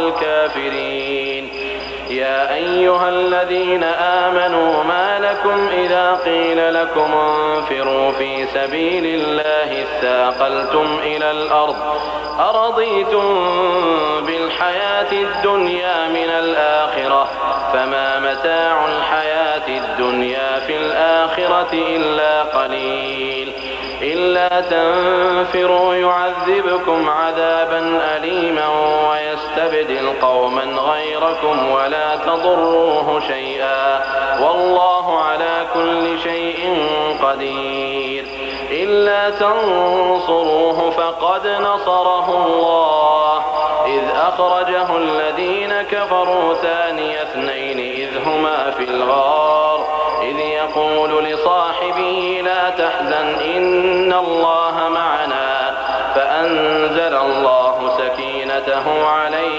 الكافرين. يا أيها الذين آمنوا ما لكم إذا قيل لكم انفروا في سبيل الله اثاقلتم إلى الأرض أرضيتم بالحياة الدنيا من الآخرة فما متاع الحياة الدنيا في الآخرة إلا قليل. إلا تنفروا يعذبكم عذابا أليما ويستبدل قوما غيركم ولا تضروه شيئا والله على كل شيء قدير. إلا تنصروه فقد نصره الله إذ أخرجه الذين كفروا ثاني اثنين إذ هما في الغار إذ يقول لصاحبه لا تحزن إن الله معنا فأنزل الله سكينته عليه